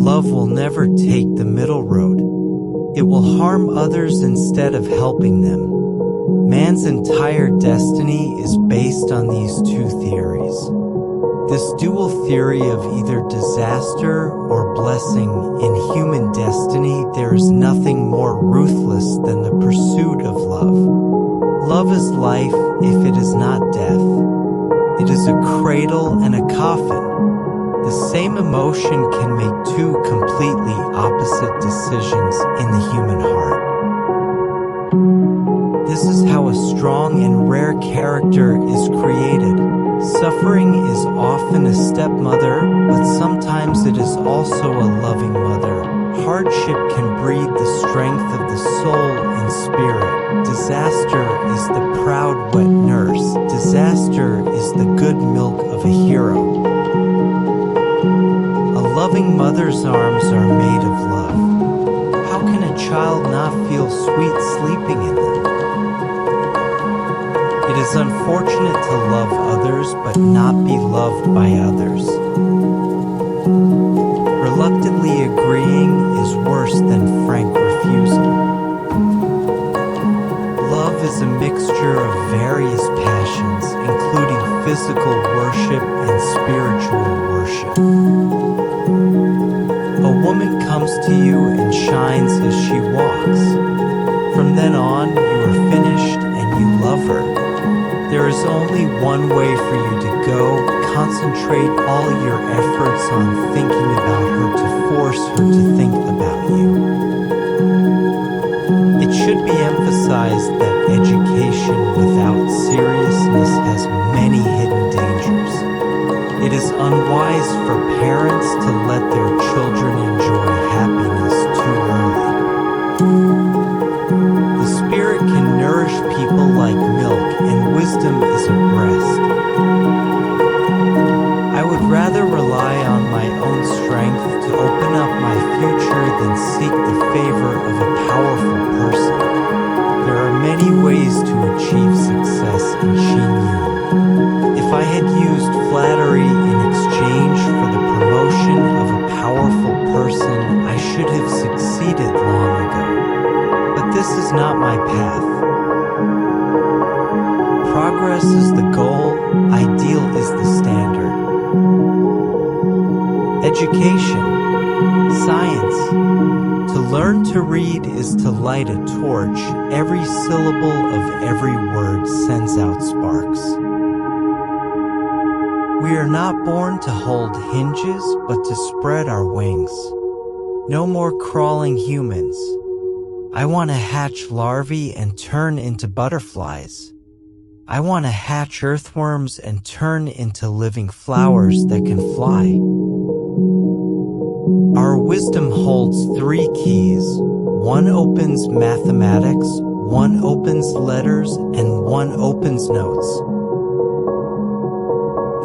love will never take the middle road. It will harm others instead of helping them. Man's entire destiny is based on these two theories. This dual theory of either disaster or blessing in human destiny, there is nothing more ruthless than the pursuit of love. Love is life if it is not death. It is a cradle and a coffin. The same emotion can make two completely opposite decisions in the human heart. This is how a strong and rare character is created. Suffering is often a stepmother, but sometimes it is also a loving mother. Hardship can breed the strength of the soul and spirit. Disaster is the proud wet nurse. Disaster is the good milk of a hero. A loving mother's arms are made of love. How can a child not feel sweet sleeping in them? It is unfortunate to love others but not be loved by others. Reluctantly agreeing is worse than frank refusal. Love is a mixture of various passions, including physical worship and spiritual worship. A woman comes to you and shines as she walks. From then on, you are finished and you love her. There is only one way for you to go. Concentrate all your efforts on thinking about her to force her to think about you. It should be emphasized that education without seriousness has many hidden dangers. It is unwise for parents to let their children enjoy happiness too early. The spirit can nourish people like milk, and wisdom is a breast. I would rather rely on my own strength to open up my future than seek the favor of a powerful person. There are many ways to achieve success, and she knew. If I had used flattery in exchange for the promotion of a powerful person, I should have succeeded long ago. But this is not my path. Progress is the goal, ideal is the standard. Education, science. To learn to read is to light a torch. Every syllable of every word sends out sparks. We are not born to hold hinges, but to spread our wings. No more crawling humans. I want to hatch larvae and turn into butterflies. I want to hatch earthworms and turn into living flowers that can fly. Our wisdom holds 3 keys. One opens mathematics, one opens letters, and one opens notes.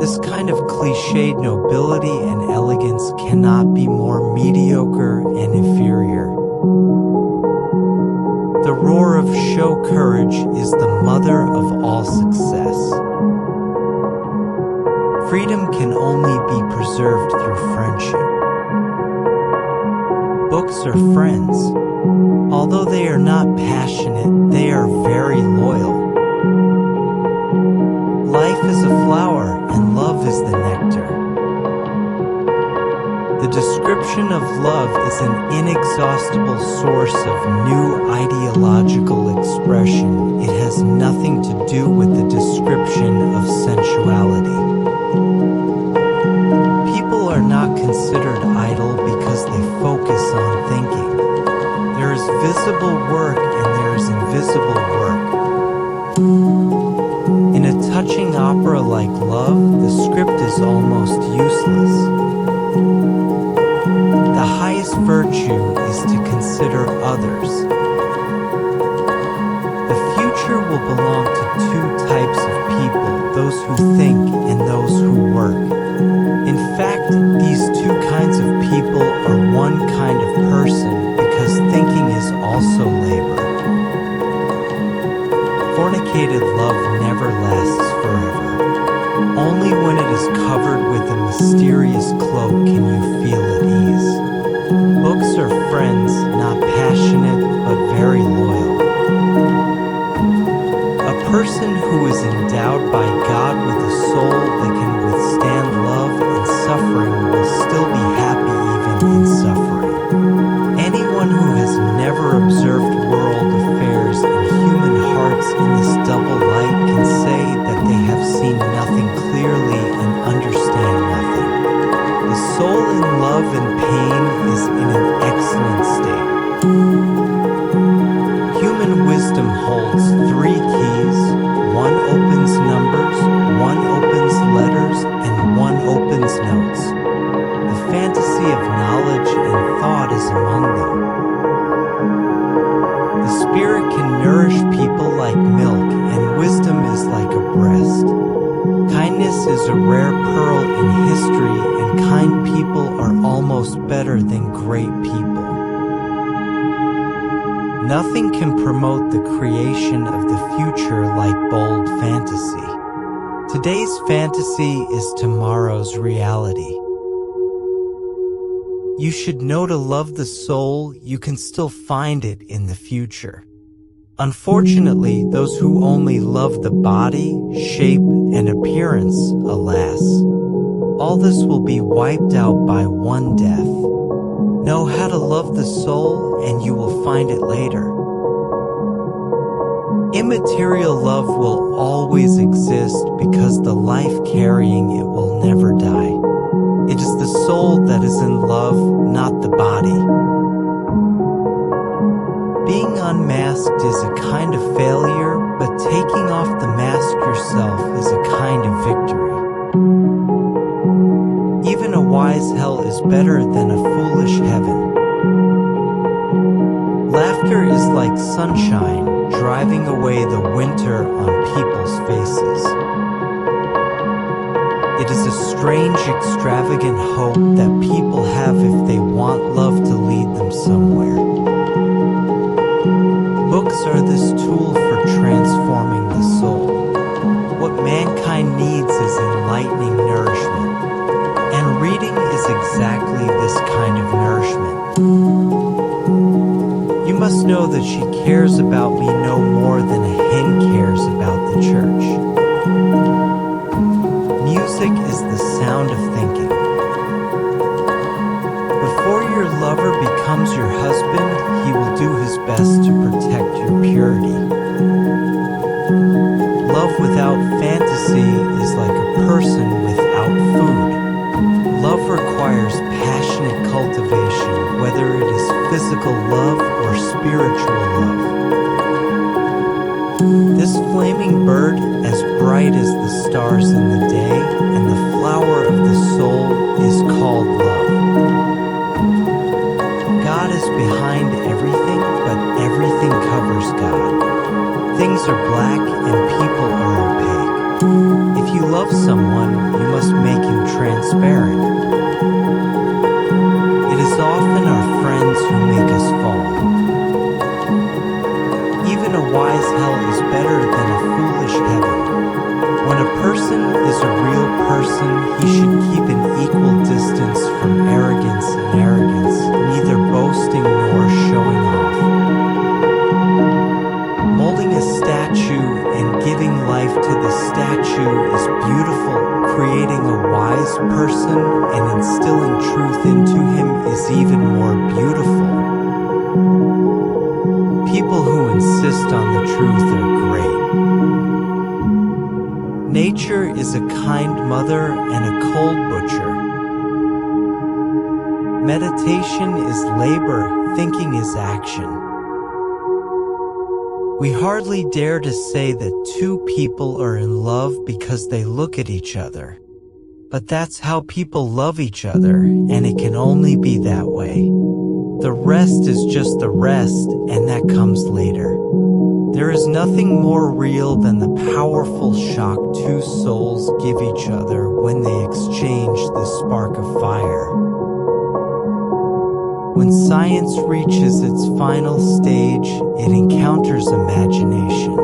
This kind of cliched nobility and elegance cannot be more mediocre and inferior. The roar of show courage is the mother of all success. Freedom can only be preserved through friendship. Books are friends. Although they are not passionate, they are very loyal. Life is a flower, and love is the nectar. The description of love is an inexhaustible source of new ideological expression. It has nothing to do with the description of sensuality. People are not considered idle because they focus on thinking. There is visible work and there is invisible work. In a touching opera like Love, the script is almost useless. The highest virtue is to consider others. The future will belong to 2 types of people, those who think and those who work. In fact, these 2 kinds of pain is in an excellent state. Human wisdom holds three keys. One opens numbers, one opens letters, and one opens notes. The fantasy of knowledge and thought is among them. The spirit can nourish people like milk, and wisdom is like a breast. Kindness is a rare pearl in history, and kind people are almost better than great people. Nothing can promote the creation of the future like bold fantasy. Today's fantasy is tomorrow's reality. You should know to love the soul, you can still find it in the future. Unfortunately, those who only love the body, shape, and appearance, alas, all this will be wiped out by one death. Know how to love the soul, and you will find it later. Immaterial love will always exist because the life carrying it will never die. It is the soul that is in love, not the body. Being unmasked is a kind of failure, but taking off the mask yourself is a kind of victory. Even a wise hell is better than a foolish heaven. Laughter is like sunshine, driving away the winter on people's faces. It is a strange, extravagant hope that people have if they want love to lead them somewhere. Books are this tool for transforming the soul. What mankind needs is enlightening nourishment, and reading is exactly this kind of nourishment. You must know that she cares about me no more than a hen cares about the church. Music is the sound of thinking. Before your lover becomes your husband, he will do his best to protect your purity. Love without fantasy is like a person without food. Love requires passionate cultivation, whether it is physical love or spiritual love. This flaming bird, as bright as the stars in the day, and the flower of the soul, is called love. God is behind everything, but everything covers God. Things are black and people are opaque. If you love someone, you must make him transparent. It is often our friends who make us fall. Even a wise hell is better than a foolish heaven. When a person is a real person, he should keep an equal distance from arrogance and arrogance, neither boasting nor showing off. Molding a statue and giving life to the statue is beautiful. Creating a wise person and instilling truth into him is even more beautiful. People who insist on the truth are great. Nature is a kind mother and a cold butcher. Meditation is labor, thinking is action. We hardly dare to say that two people are in love because they look at each other. But that's how people love each other, and it can only be that way. The rest is just the rest, and that comes later. There is nothing more real than the powerful shock two souls give each other when they exchange the spark of fire. When science reaches its final stage, it encounters imagination.